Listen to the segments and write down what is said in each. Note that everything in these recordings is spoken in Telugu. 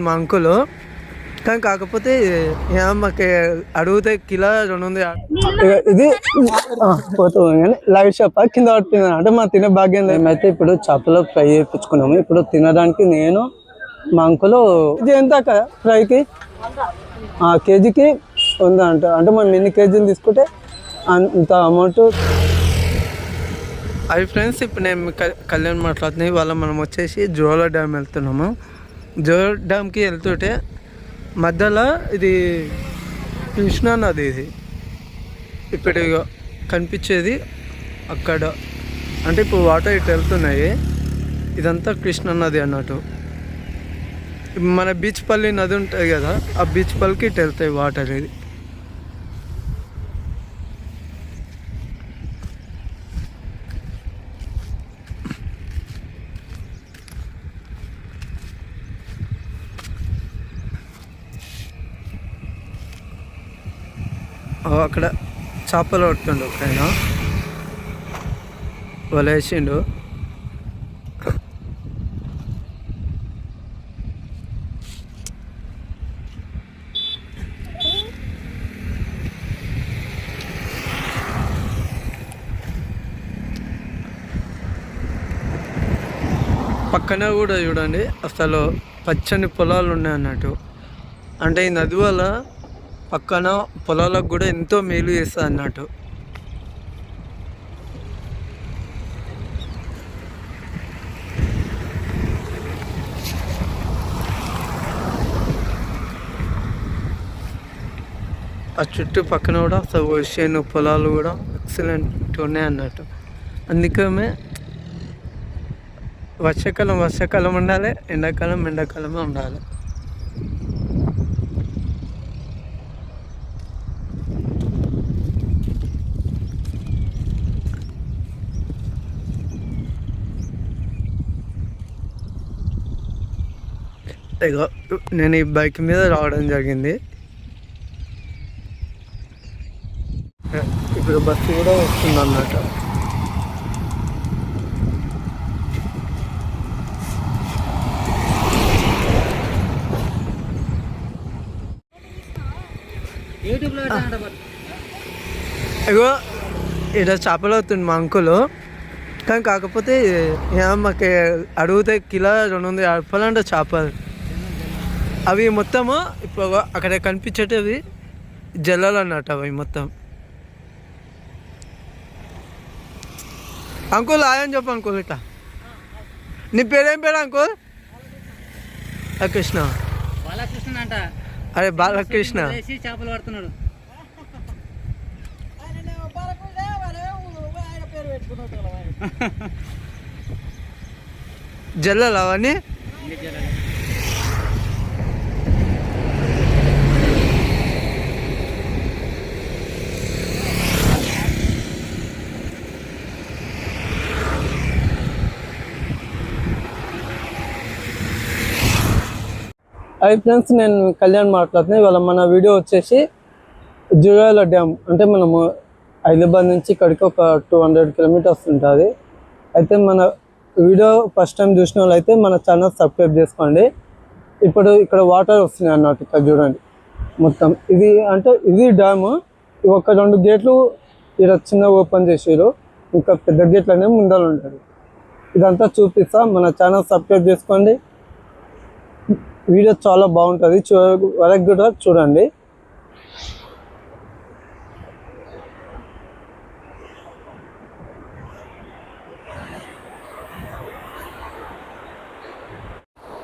మా అంకుల్ కానీ కాకపోతే మాకు అడిగితే కిలో 200 ఇది పోతుంది కానీ లైట్ షాప్ కింద పడుతుంది అంటే మా తినే భాగ్యం. మేమైతే ఇప్పుడు చేపలు ఫ్రై చేయించుకున్నాము. ఇప్పుడు తినడానికి నేను మా అంకుల్ ఇది ఎంత ఫ్రైకి కేజీకి 100 అంట. అంటే మనం ఎన్ని కేజీలు తీసుకుంటే అంత అమౌంట్. అవి ఫ్రెండ్స్, ఇప్పుడు నేను కళ్యాణ్ మాట్లాడుతున్నాయి. ఇవాళ మనం వచ్చేసి జోలా డ్యామ్ వెళ్తున్నాము. జోలా డ్యామ్కి వెళ్తుంటే మధ్యలో ఇది కృష్ణా నది. ఇది ఇప్పుడు కనిపించేది అక్కడ, అంటే ఇప్పుడు వాటర్ ఇటు వెళ్తున్నాయి. ఇదంతా కృష్ణా నది అన్నట్టు. మన బీచ్ పల్లి నది ఉంటుంది కదా, ఆ బీచ్ పల్లికి ఇటు వెళ్తాయి వాటర్. ఇది అక్కడ చేపలు పడుతుండు ఒక ఆయన, వలేసిండు. పక్కన కూడా చూడండి, అసలు పచ్చని పొలాలు ఉన్నాయి అన్నట్టు. అంటే ఈ నది వల్ల పక్కన పొలాలకు కూడా ఎంతో మేలు చేస్తుంది అన్నట్టు. ఆ చుట్టూ పక్కన కూడా అసలు ఓషన్ పొలాలు కూడా ఎక్సలెంట్ ఉన్నాయి అన్నట్టు. అందుకమే వర్షాకాలం ఉండాలి, ఎండాకాలమే ఉండాలి. ఇగో నేను ఈ బైక్ మీద రావడం జరిగింది. ఇప్పుడు బస్సు కూడా వస్తుంది అన్నట్టు. ఇగో ఇక్కడ చేపలు అవుతుంది మా అంకుల్ కానీ కాకపోతే మాకు అడిగితే కిలో 250 రూపాయలు చేపలు. అవి మొత్తము ఇప్పుడు అక్కడ కనిపించేటివి జల్లలు అన్నట్టు. అవి మొత్తం అంకుల్ ఆయని చెప్పు అంకుల్. ఇట్లా నీ పేరేం పేరు అంకుల్? కృష్ణ. అరే బాలకృష్ణ. చేపలు పడుతున్నాడు. జల్లలు అవన్నీ. అవి ఫ్రెండ్స్, నేను కళ్యాణ్ మాట్లాడుతున్నాను. ఇవాళ మన వీడియో వచ్చేసి జుయాల డ్యామ్. అంటే మనము హైదరాబాద్ నుంచి ఇక్కడికి ఒక 200 కిలోమీటర్స్ ఉంటుంది. అయితే మన వీడియో ఫస్ట్ టైం చూసిన వాళ్ళు అయితే మన ఛానల్ సబ్స్క్రైబ్ చేసుకోండి. ఇప్పుడు ఇక్కడ వాటర్ వస్తున్నాయి అన్నట్టు. ఇక్కడ చూడండి మొత్తం ఇది. అంటే ఇది డ్యాము. ఒక 2 గేట్లు ఇక్కడ చిన్న ఓపెన్ చేసారు, ఇంకా పెద్ద గేట్లు అనేవి ముందర ఉంటాయి. ఇదంతా చూపిస్తా. మన ఛానల్ సబ్స్క్రైబ్ చేసుకోండి. వీడియో చాలా బాగుంటుంది, వరకు కూడా చూడండి.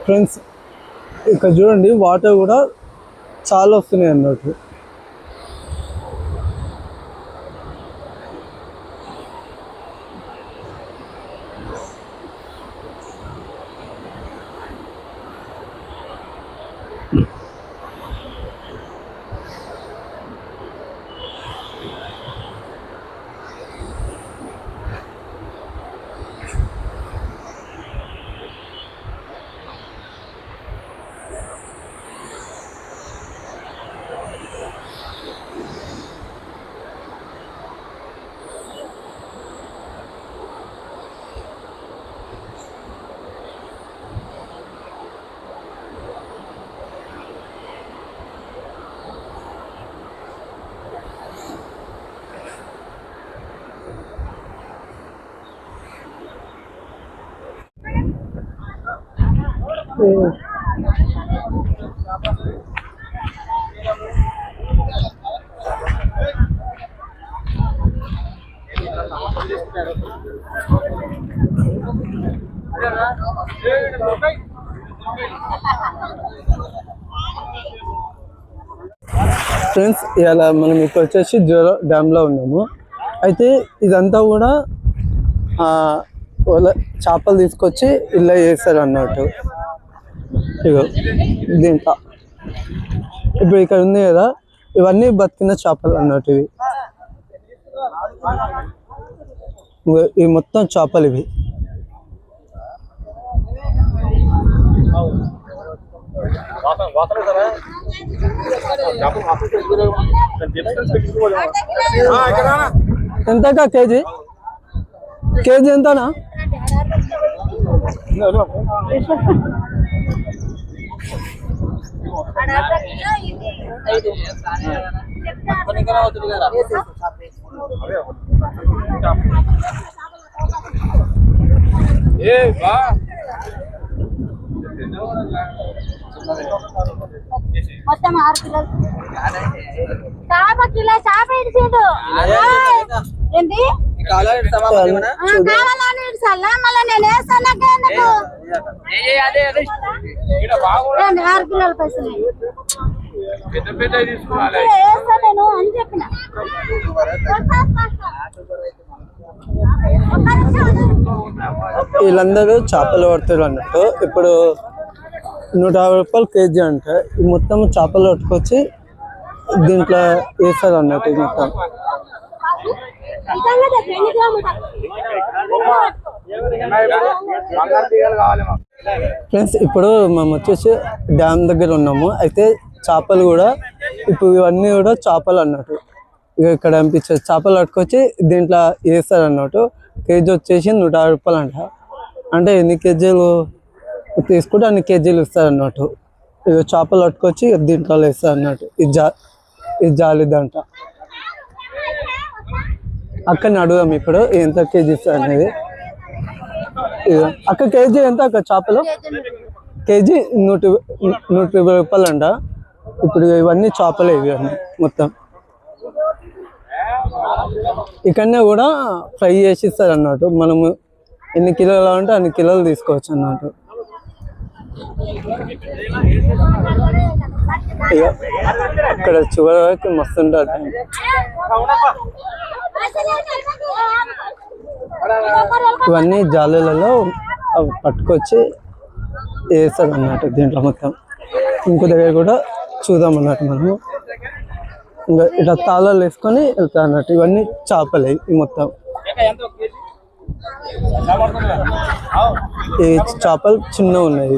ఫ్రెండ్స్, ఇక్కడ చూడండి వాటర్ కూడా చాలా వస్తున్నాయి అన్నట్టు. ఫ్రెండ్స్, ఇలా మనం ఇక్కడ వచ్చేసి జోలో డ్యామ్లో ఉన్నాము. అయితే ఇదంతా కూడా వాళ్ళ చేపలు తీసుకొచ్చి ఇలా చేస్తారు అన్నట్టు. ఇగో దీంట్లో ఇప్పుడు ఇక్కడ ఉంది కదా, ఇవన్నీ బతికిన చేపలు అన్నట్టు. ఇవి మొత్తం చేపలు ఇవి. ఎంతకా కేజీ? కేజీ ఎంతనా? మొత్తం 6 కిలోలు కిలో చేప ఇడిచిండు. ఏంటి కావాలని ఇడిసల్లా మళ్ళీ నేను వేస్తాను. 6 కిలోల పైసలు వేస్తా నేను అని చెప్పిన. వీళ్ళందరూ చేపలు పడతారు అన్నట్టు. ఇప్పుడు 150 రూపాయలు కేజీ అంట. ఈ మొత్తం చేపలు పట్టుకొచ్చి దీంట్లో వేస్తారు అన్నట్టు. ఈ మొత్తం ఫ్రెండ్స్, ఇప్పుడు మేము వచ్చేసి డ్యామ్ దగ్గర ఉన్నాము. అయితే చేపలు కూడా ఇప్పుడు ఇవన్నీ కూడా చేపలు అన్నట్టు. ఇక ఇక్కడ అనిపించేది చేపలు పట్టుకొచ్చి దీంట్లో వేస్తారు అన్నట్టు. కేజీ వచ్చేసి 150 రూపాయలు అంట. అంటే ఎన్ని కేజీలు తీసుకుంటే అన్ని కేజీలు ఇస్తారు అన్నట్టు. ఇక చేపలు పట్టుకొచ్చి దీంట్లో వేస్తారు అన్నట్టు. ఇది జాలిదంట. అక్కడిని అడుగుదాం ఇప్పుడు ఎంత కేజీ ఇస్తారు అనేది. అక్క కేజీ ఎంత అక్క చేపలు? కేజీ 120 రూపాయలు అంట. ఇప్పుడు ఇవన్నీ చేపలే ఇవి అన్నీ మొత్తం. ఇక్కడనే కూడా ఫ్రై చేసి ఇస్తారు అన్నట్టు. మనము ఎన్ని కిలోలు అంటే అన్ని కిలోలు తీసుకోవచ్చు అన్నట్టు. ఇక్కడ చివరి వరకు మస్తు ఉంటుంది. ఇవన్నీ జాలీలలో పట్టుకొచ్చి వేస్తారు అన్నట్టు దీంట్లో మొత్తం. ఇంకో దగ్గర కూడా చూద్దాం అన్నట్టు మనము. ఇంకా ఇట్లా తాళాలు వేసుకొని వెళ్తారు అన్నట్టు. ఇవన్నీ చేపలే ఈ మొత్తం. ఈ చేపలు చిన్న ఉన్నాయి.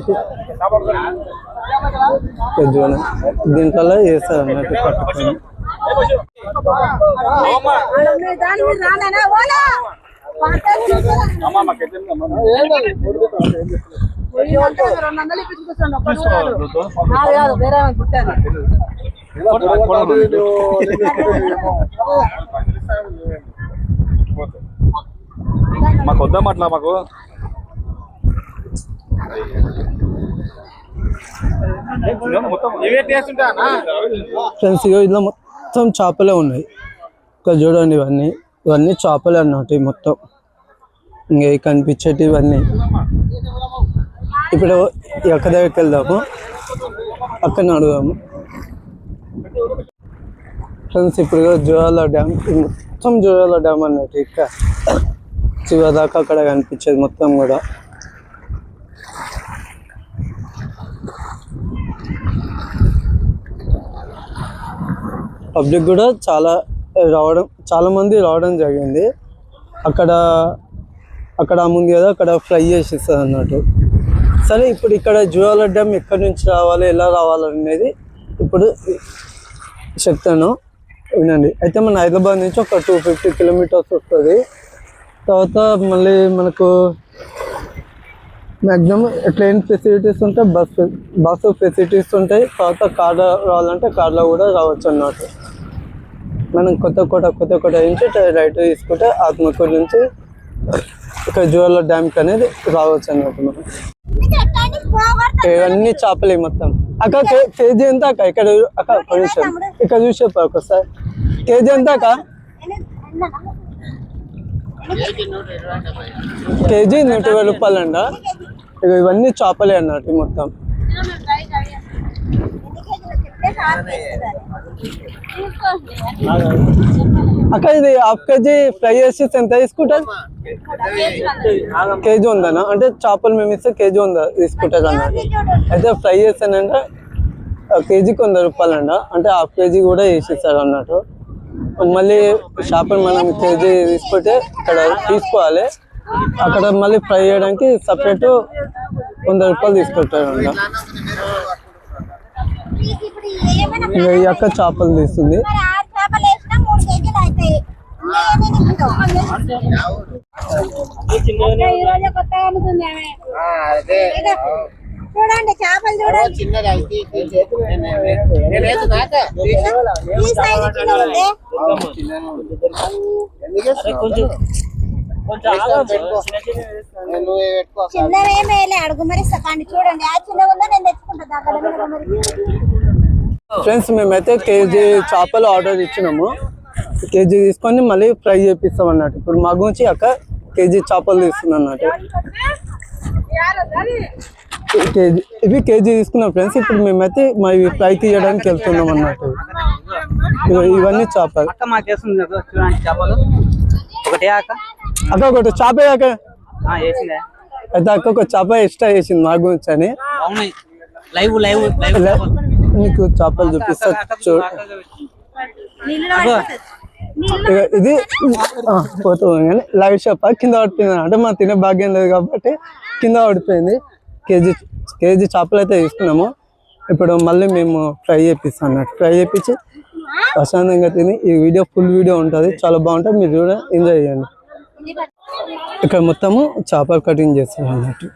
దీంట్లో వేస్తారు అన్నట్టు పట్టుకొని. మాకు వద్దాం అట్లా. మాకు ఫ్రెండ్స్, ఇలా మొత్తం చేపలే ఉన్నాయి. ఇక్కడ చూడండి, ఇవన్నీ చేపలే అన్నట్టు మొత్తం. ఇంకా కనిపించేటి ఇవన్నీ. ఇప్పుడు ఎక్క దగ్గరికి వెళ్దాము, అక్కడ అడుగుదాము. ఫ్రెండ్స్, ఇప్పుడు జోయాల డ్యామ్, మొత్తం జోయాల డ్యామ్ అన్నట్టు. ఇక్కడ చివరిదాకా అక్కడ కనిపించేది మొత్తం కూడా. పబ్లిక్ కూడా చాలా మంది రావడం జరిగింది. అక్కడ ముందు కదా అక్కడ ఫ్రై చేసి ఇస్తుంది అన్నట్టు. సరే, ఇప్పుడు ఇక్కడ జోయాల డ్యామ్ ఎక్కడి నుంచి రావాలి, ఎలా రావాలనేది ఇప్పుడు చెప్తాను, వినండి. అయితే మన హైదరాబాద్ నుంచి ఒక 250 కిలోమీటర్స్ వస్తుంది. తర్వాత మళ్ళీ మనకు మ్యాక్సిమం ట్రైన్ ఫెసిలిటీస్ ఉంటాయి, బస్సు ఫెసిలిటీస్ ఉంటాయి. తర్వాత కార్లో రావాలంటే కార్లో కూడా రావచ్చు అన్నట్టు. మనం కొత్తకోట నుంచి రైట్ తీసుకుంటే ఆత్మకూరు నుంచి ఇక్కడ జువాల డ్యామ్కి అనేది రావచ్చు అన్నట్టు మనం. ఇవన్నీ చేపలే మొత్తం. అక్క కేజీ ఎంత అక్క? ఇక్కడ అక్క కొంచెం ఇక్కడ చూసే ఒకసారి కేజీ ఎంత అక్క? కేజీ 120 రూపాయలంట. ఇక ఇవన్నీ చేపలే అన్నట్టు మొత్తం. అక్క ఇది హాఫ్ కేజీ ఫ్రై చేసి ఎంత తీసుకుంటారు? కేజీ ఉందనా? అంటే చేపలు మేము ఇస్తే కేజీ ఉందా తీసుకుంటారు అన్నట్టు. అయితే ఫ్రై చేస్తానంటే కేజీకి 100 రూపాయలంట. అంటే హాఫ్ కేజీ కూడా వేసిస్తారు అన్నట్టు. మళ్ళీ చేపలు మనం కేజీ తీసుకుంటే ఇక్కడ తీసుకోవాలి. అక్కడ మళ్ళీ ఫ్రై చేయడానికి సపరేట్ 100 రూపాయలు తీసుకుంటారు అంట. ఈ అక్క చేపలు తీస్తుంది. చూడండి చేపలు చూడండి. చిన్నవేమేలే అడుగు మరి సకాండి చూడండి. ఆ చిన్న ఉందా నేను తెచ్చుకుంటా. ఫ్రెండ్స్ మేమైతే కేజీ చేపలు ఆర్డర్ ఇచ్చినాము. కేజీ తీసుకొని మళ్ళీ ఫ్రై చేపిస్తాం అన్నట్టు. ఇప్పుడు మా గురించి అక్క కేజీ చేపలు తీస్తుంది అన్నట్టు. కేజీ ఇవి కేజీ తీసుకున్నాం ఫ్రెండ్స్. ఇప్పుడు మేమైతే మా ఇవి ఫ్రై తీయడానికి వెళ్తున్నాం అన్నట్టు. ఇవన్నీ చేపలు. అక్క ఒకటి చేప అక్క అయితే అక్క ఒక చేప ఎక్స్ట్రా చేసింది మా గురించి అని. నీకు చేపలు చూపిస్తా చూడు. ఇది పోతుంది కానీ లైవ్ చేప కింద పడిపోయింది. అంటే మా తినే భాగ్యం లేదు కాబట్టి కింద పడిపోయింది. కేజీ చేపలు అయితే తీసుకున్నాము. ఇప్పుడు మళ్ళీ మేము ఫ్రై చేపిస్తాం అన్నట్టు. ఫ్రై చేపించి ప్రశాంతంగా తిని ఈ వీడియో ఫుల్ వీడియో ఉంటుంది. చాలా బాగుంటుంది. మీరు కూడా ఎంజాయ్ చేయండి. ఇక్కడ మొత్తము చేపలు కటింగ్ చేస్తాం అన్నట్టు.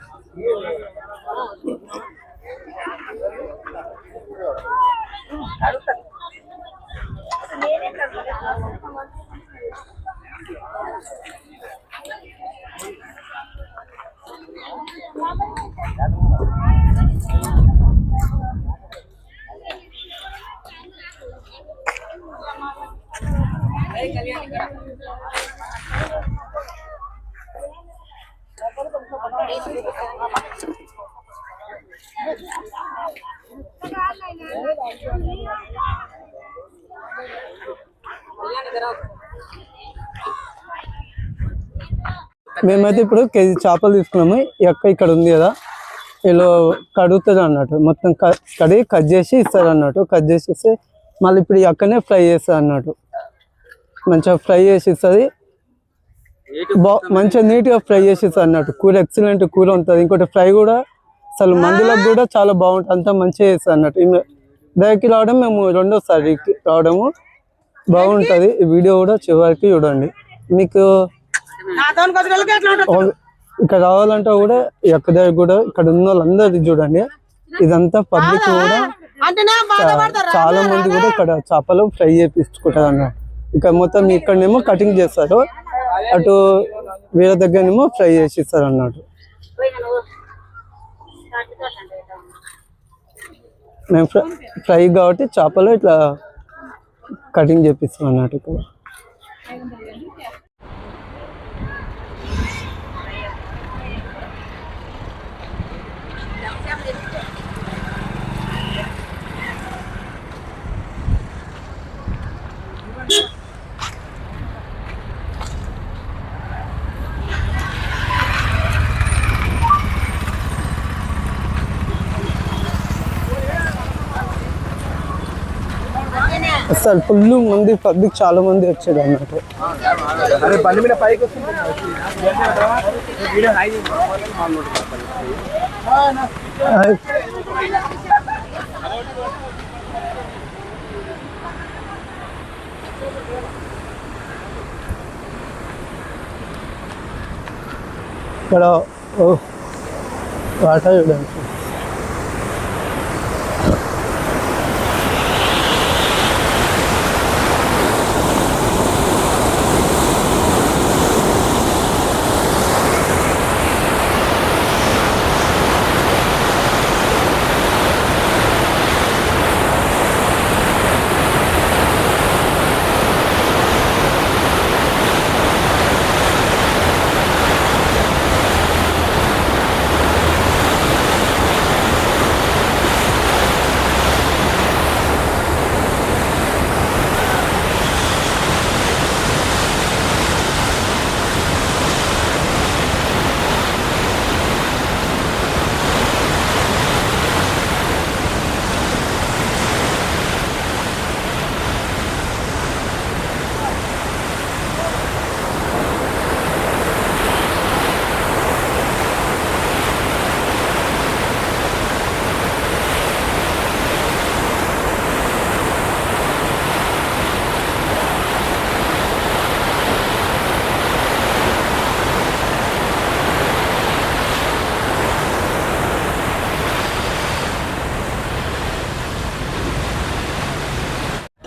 మేమైతే ఇప్పుడు కేజీ చేపలు తీసుకున్నాము. ఈ అక్క ఇక్కడ ఉంది కదా, ఇలా కడుగుతుంది అన్నట్టు. మొత్తం కడిగి కట్ చేసి ఇస్తారు అన్నట్టు. కట్ చేసి ఇస్తే మళ్ళీ ఇప్పుడు ఈ అక్కనే ఫ్రై చేస్తుంది అన్నట్టు. మంచిగా ఫ్రై చేసి ఇస్తుంది. మంచిగా నీట్గా ఫ్రై చేసి ఇస్తుంది అన్నట్టు. కూర ఎక్సలెంట్ కూర ఉంటుంది. ఇంకోటి ఫ్రై కూడా అసలు మందులకు కూడా చాలా బాగుంటుంది. అంతా మంచిగా చేస్తుంది అన్నట్టు. దగ్గరికి రావడం మేము రెండోసారి రావడము బాగుంటుంది. ఈ వీడియో కూడా చివరికి చూడండి. మీకు ఇక్కడ రావాలంటే కూడా ఎక్క దగ్గర కూడా ఇక్కడ ఉన్న వాళ్ళందరిది చూడండి. ఇదంతా పబ్లిక్ కూడా చాలా మంది కూడా ఇక్కడ చేపలు ఫ్రై చేపించుకుంటారు అన్నట్టు. ఇక్కడ మొత్తం ఇక్కడనేమో కటింగ్ చేస్తారు, అటు వేరే దగ్గరనేమో ఫ్రై చేసి ఇస్తారు అన్నట్టు. మేము ఫ్రై కాబట్టి చేపలు ఇట్లా కటింగ్ చేపిస్తాం అన్నట్టు. ఇక్కడ అసలు ఫుల్ మంది పబ్లిక్ చాలా మంది వచ్చాడు అన్నట్టు. ఇక్కడ వాటర్ చూడండి.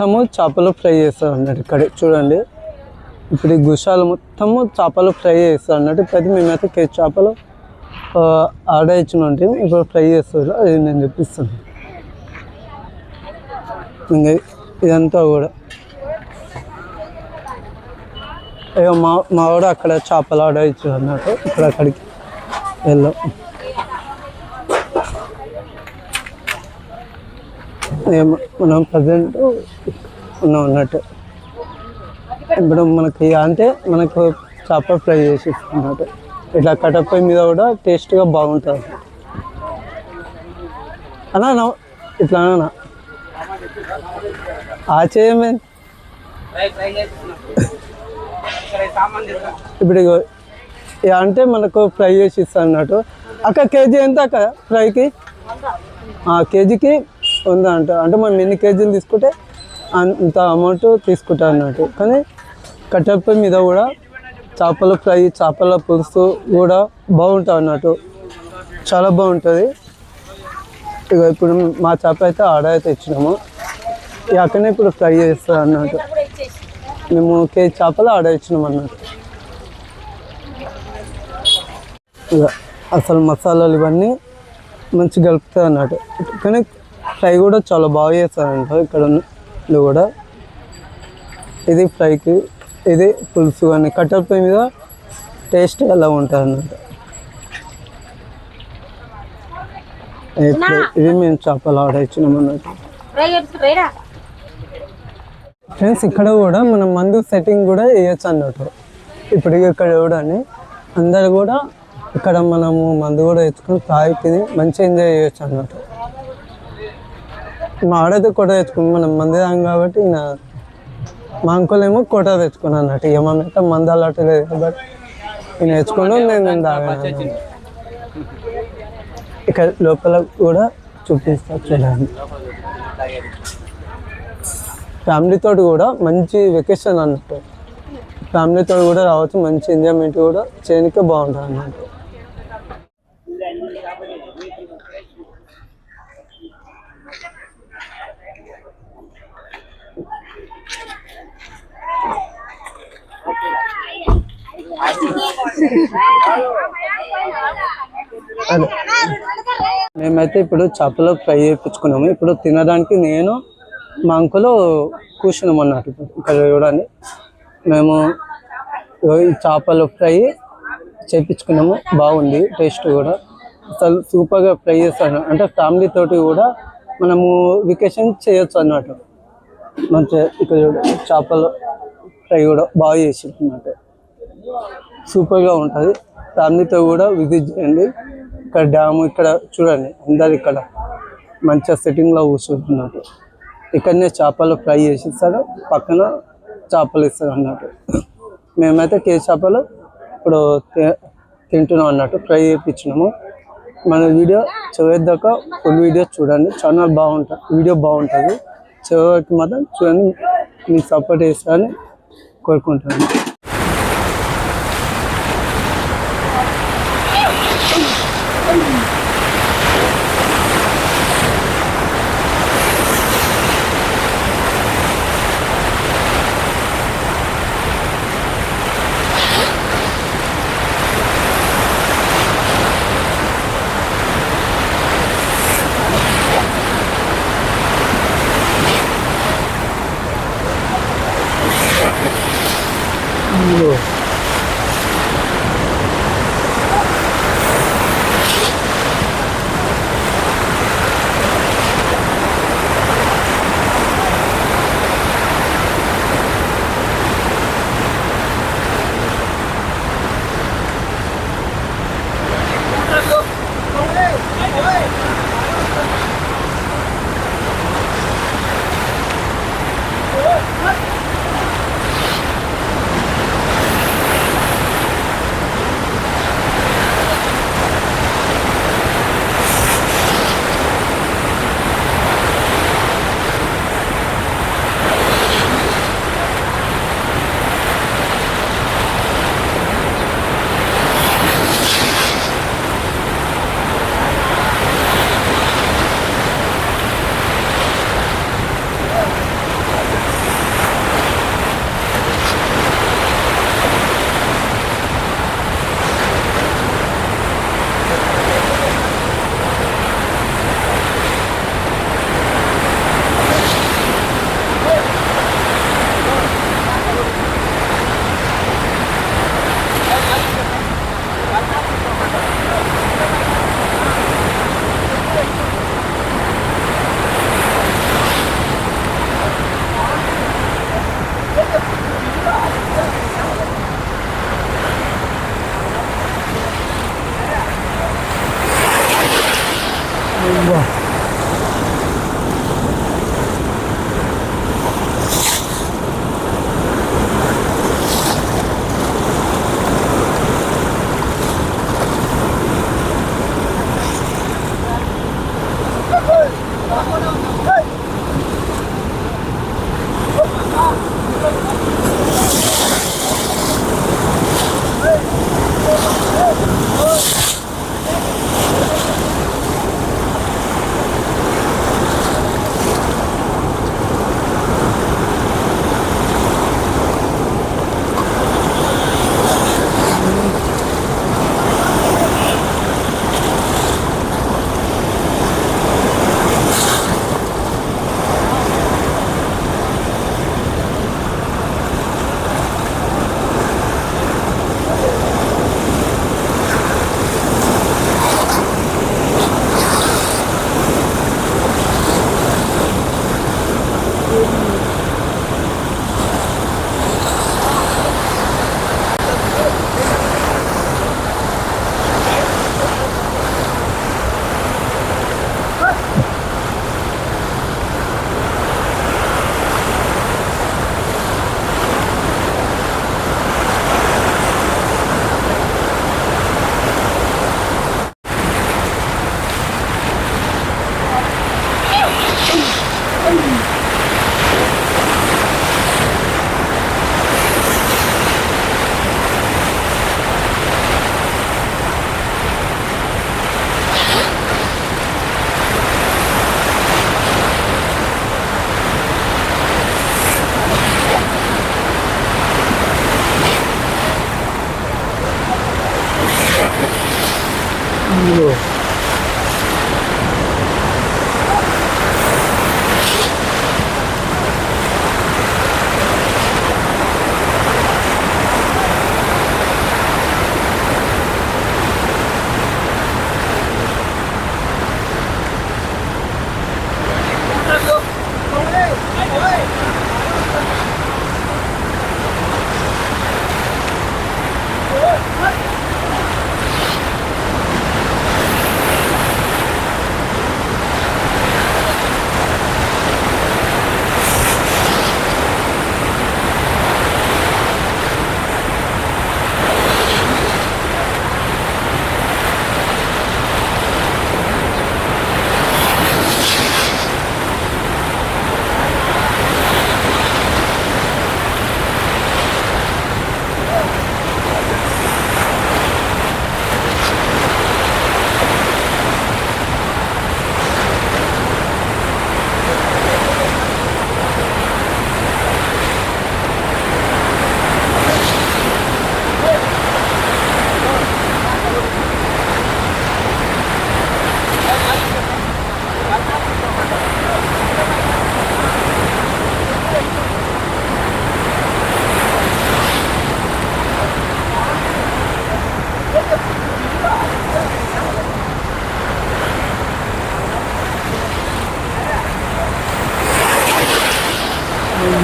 మొత్తము చేపలు ఫ్రై చేస్తారు అన్నట్టు ఇక్కడ చూడండి. ఇప్పుడు ఈ గుషాలు మొత్తము చేపలు ఫ్రై చేస్తారు అన్నట్టు. ప్రతి మేమైతే కేజీ చేపలు ఆర్డర్ ఇచ్చిన ఉంటే ఇప్పుడు ఫ్రై చేస్తారు, అది నేను చూపిస్తాను. ఇంకా ఇదంతా కూడా ఇక మా కూడా అక్కడ చేపలు ఆర్డర్ ఇచ్చారు అన్నట్టు. ఇక్కడ అక్కడికి వెళ్ళాం. మనం ప్రజెంట్ ఉన్నాం అన్నట్టు. ఇప్పుడు మనకి అంటే మనకు చేప ఫ్రై చేసి అన్నట్టు. ఇట్లా కట్టపై మీద కూడా టేస్ట్గా బాగుంటుంది అన్నా. ఇట్లా అన్నా చేయమే. ఇప్పుడు అంటే మనకు ఫ్రై చేసి ఇస్తాను అన్నట్టు. అక్క కేజీ ఎంత అక్క ఫ్రైకి? కేజీకి 100 అంట. అంటే మనం ఎన్ని కేజీలు తీసుకుంటే అంత అమౌంట్ తీసుకుంటాం అన్నట్టు. కానీ కట్టెల మీద కూడా చేపల ఫ్రై, చేపల పులుసు కూడా బాగుంటుంది అన్నట్టు, చాలా బాగుంటుంది. ఇక ఇప్పుడు మా చేప అయితే ఆర్డర్ అయితే ఇచ్చినాము, అక్కడనే ఇప్పుడు ఫ్రై చేస్తాం అన్నట్టు. మేము కేజీ చేపలు ఆర్డర్ ఇచ్చినాం అన్నట్టు. ఇక అసలు మసాలాలు ఇవన్నీ మంచిగా కలుపుతాయి అన్నట్టు. కానీ ఫ్రై కూడా చాలా బాగా చేస్తారంట ఇక్కడ కూడా. ఇది ఫ్రైకి, ఇది పులుసు కానీ కట్టెల పొయ్యి మీద టేస్ట్ ఎలా ఉంటుంది అన్నట్టు. ఇది మేము చేపలు ఆర్డర్ ఇచ్చినాం అన్నట్టు. ఫ్రెండ్స్ ఇక్కడ కూడా మనం మందు సెట్టింగ్ కూడా వేయచ్చు అన్నట్టు. ఇప్పుడు ఇక్కడ చూడండి, అందరు కూడా ఇక్కడ మనము మందు కూడా తెచ్చుకొని తాగి మంచిగా ఎంజాయ్ చేయొచ్చు అన్నట్టు. మా ఆడైతే కొట్ట తెచ్చుకున్నాం, మనం మంది తాగాం కాబట్టి మా అంకులేమో కొట్ట తెచ్చుకున్నాను అన్నట్టు. ఇక మనమైతే మంది అలవాటు లేదు కాబట్టి నేను తెచ్చుకున్నాను, నేను తాగాను. ఇక్కడ లోపల కూడా చూపిస్తా చూడండి. ఫ్యామిలీతో కూడా మంచి వెకేషన్ అన్నట్టు. ఫ్యామిలీతో కూడా రావచ్చు, మంచి ఎంజాయ్మెంట్ కూడా చేయడానికి బాగుంటుంది అన్నట్టు. అదే మేమైతే ఇప్పుడు చేపలు ఫ్రై చేయించుకున్నాము. ఇప్పుడు తినడానికి నేను మా అంకులు కూర్చున్నాం అన్నట్టు. ఇక్కడ చూడండి, మేము ఈ చేపలు ఫ్రై చేయించుకున్నాము, బాగుంది టేస్ట్ కూడా. అసలు సూపర్గా ఫ్రై చేస్తాను. అంటే ఫ్యామిలీ తోటి కూడా మనము వెకేషన్ చేయొచ్చు అన్నట్టు. మంచిగా ఇక్కడ చూడండి, చేపల ఫ్రై కూడా బాగా చేసినట్టు, సూపర్గా ఉంటుంది. ఫ్యామిలీతో కూడా విజిట్ చేయండి. ఇక్కడ డ్యాము ఇక్కడ చూడండి, అందరు ఇక్కడ మంచిగా సెట్టింగ్లో కూర్చుంటున్నట్టు. ఇక్కడనే చేపలు ఫ్రై చేసి ఇస్తారు, పక్కన చేపలు ఇస్తారు అన్నట్టు. మేమైతే కేజీ చేపలు ఇప్పుడు తింటున్నాం అన్నట్టు, ఫ్రై చేయించినాము. మన వీడియో చివరిదాకా ఫుల్ వీడియో చూడండి, ఛానల్ బాగుంటుంది, వీడియో బాగుంటుంది. చివరికి మాత్రం చూడండి, మీకు సపోర్ట్ చేస్తారని కోరుకుంటున్నాను.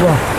Wow.